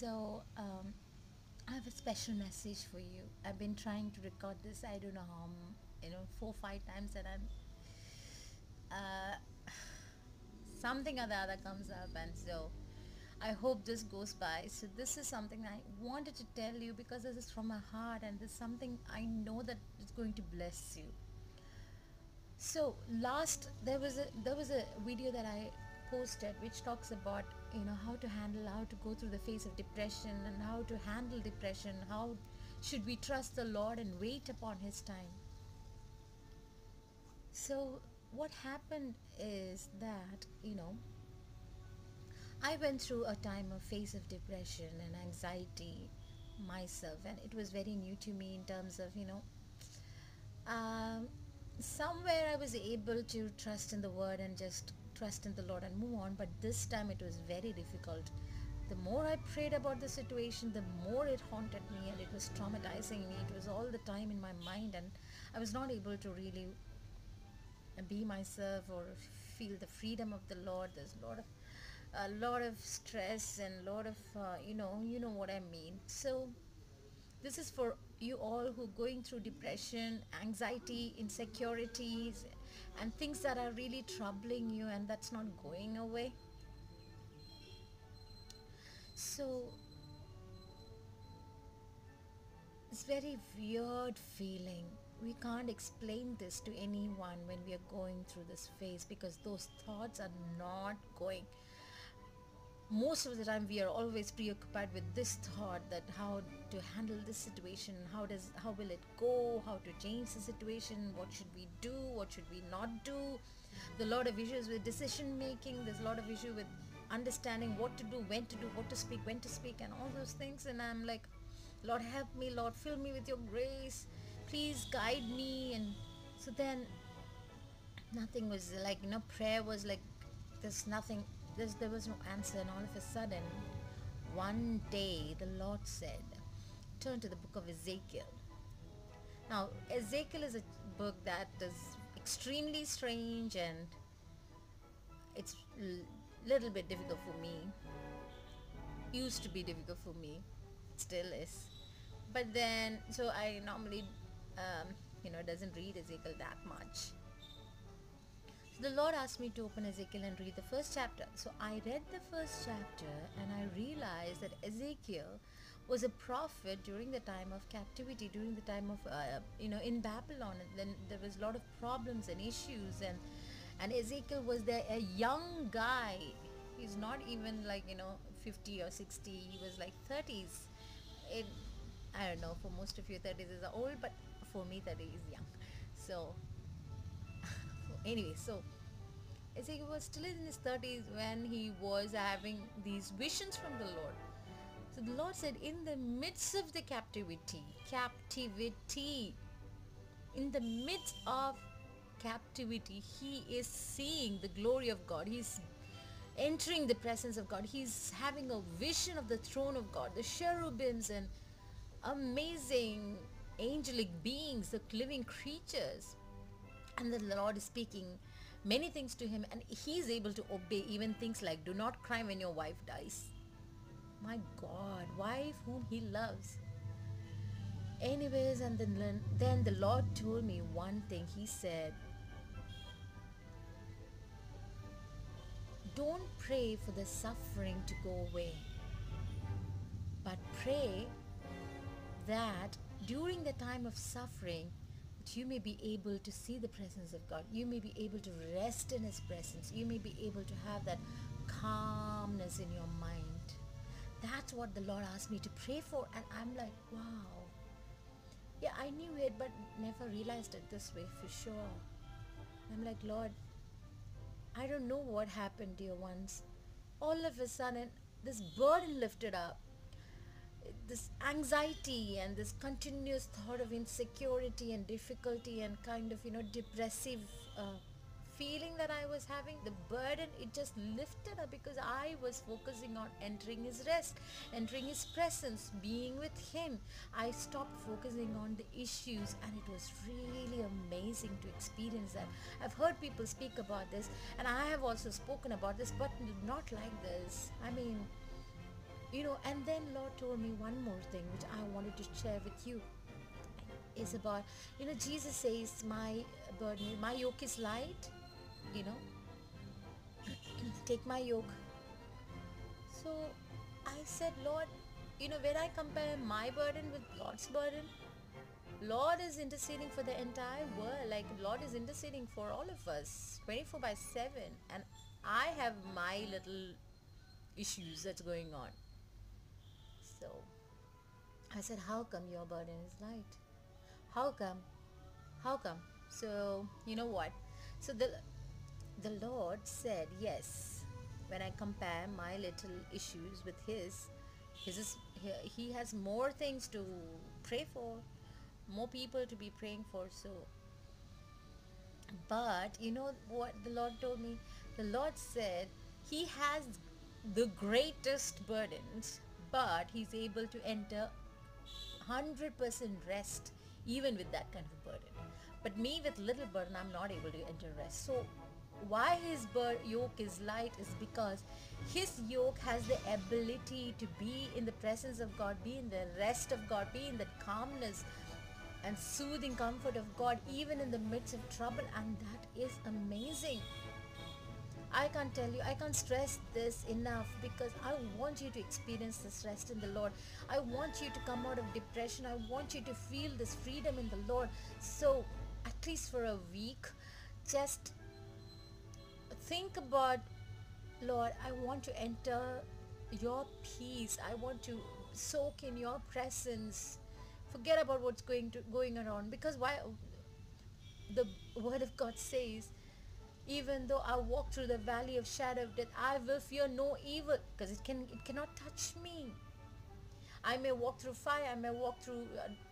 So, I have a special message for you. I've been trying to record this. I don't know how, 4, 5 times, and I'm something or the other comes up, and so I hope this goes by. So this is something I wanted to tell you because this is from my heart, and this is something I know that it's going to bless you. So last there was a video that I posted which talks about how to handle, how to go through the phase of depression and how to handle depression, how should we trust the Lord and wait upon His time. So what happened is that I went through a time of phase of depression and anxiety myself, and it was very new to me in terms of um, somewhere I was able to trust in the word and just trust in the Lord and move on, but this time it was very difficult. The more I prayed about the situation, the more it haunted me and it was traumatizing me. It was all the time in my mind, and I was not able to really be myself or feel the freedom of the Lord. There's a lot of stress and a lot of you know what I mean. So this is for you all who are going through depression, anxiety, insecurities, and things that are really troubling you and that's not going away. So it's very weird feeling. We can't explain this to anyone when we are going through this phase because those thoughts are not going. Most of the time we are always preoccupied with this thought that how to handle this situation, how will it go, how to change the situation, what should we do, what should we not do. There's a lot of issues with decision making, there's a lot of issue with understanding what to do, when to do, what to speak, when to speak, and all those things. And I'm like, Lord help me, Lord fill me with your grace, please guide me. And so then nothing was like, prayer was like, there's nothing, there was no answer. And all of a sudden one day the Lord said, turn to the book of Ezekiel. Now Ezekiel is a book that is extremely strange, and it's little bit difficult for me. Used to be difficult for me, still is. But then, so I normally doesn't read Ezekiel that much. So the Lord asked me to open Ezekiel and read the first chapter. So I read the first chapter and I realized that Ezekiel was a prophet during the time of captivity, during the time of in Babylon. And then there was a lot of problems and issues, and Ezekiel was there, a young guy. He's not even like 50 or 60. He was like 30s. It, I don't know, for most of you 30s is old, but for me 30 is young. So anyway, so Ezekiel was still in his 30s when he was having these visions from the Lord. So the Lord said, in the midst of the captivity, in the midst of captivity, he is seeing the glory of God. He's entering the presence of God. He's having a vision of the throne of God, the cherubims and amazing angelic beings, the living creatures. And the Lord is speaking many things to him, and he's able to obey even things like, do not cry when your wife dies. My God, wife whom he loves. Anyways, and then the Lord told me one thing. He said, don't pray for the suffering to go away, but pray that during the time of suffering, that you may be able to see the presence of God. You may be able to rest in His presence. You may be able to have that calmness in your mind. That's what the Lord asked me to pray for. And I'm like, wow. Yeah, I knew it, but never realized it this way for sure. I'm like, Lord, I don't know what happened, dear ones. All of a sudden, this burden lifted up. This anxiety and this continuous thought of insecurity and difficulty and kind of depressive feeling that I was having, the burden, it just lifted up because I was focusing on entering His rest, entering His presence, being with Him. I stopped focusing on the issues, and it was really amazing to experience that. I've heard people speak about this, and I have also spoken about this, but not like this. I mean, And then Lord told me one more thing which I wanted to share with you is about, Jesus says, my yoke is light, you know, take my yoke. So I said, Lord, when I compare my burden with Lord's burden, Lord is interceding for the entire world. Like, Lord is interceding for all of us 24 by 7. And I have my little issues that's going on. So I said, how come your burden is light? How come? How come? So, you know what? So the Lord said, yes, when I compare my little issues with his is, he has more things to pray for, more people to be praying for. So, but you know what the Lord told me? The Lord said he has the greatest burdens, but he's able to enter 100% rest even with that kind of burden. But me with little burden, I'm not able to enter rest. So why his yoke is light is because his yoke has the ability to be in the presence of God, be in the rest of God, be in the calmness and soothing comfort of God even in the midst of trouble, and that is amazing. I can't tell you, I can't stress this enough because I want you to experience this rest in the Lord. I want you to come out of depression. I want you to feel this freedom in the Lord. So, at least for a week, just think about, Lord, I want to enter your peace. I want to soak in your presence. Forget about what's going around, because why the word of God says, even though I walk through the valley of shadow of death, I will fear no evil, because it cannot touch me. I may walk through fire, I may walk through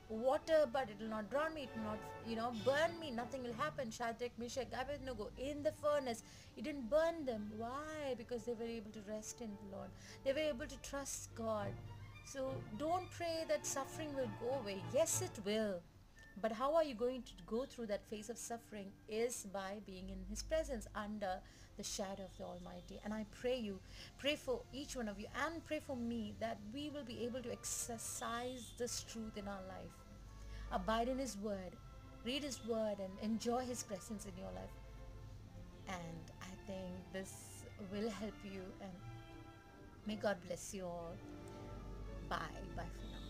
water, but it will not drown me, it will not, burn me. Nothing will happen. Shadrach, Meshach, Abednego in the furnace, it didn't burn them. Why? Because they were able to rest in the Lord. They were able to trust God. So don't pray that suffering will go away. Yes, it will. But how are you going to go through that phase of suffering is by being in his presence under the shadow of the Almighty. And I pray for each one of you, and pray for me that we will be able to exercise this truth in our life. Abide in his word, read his word, and enjoy his presence in your life. And I think this will help you, and may God bless you all. Bye. Bye for now.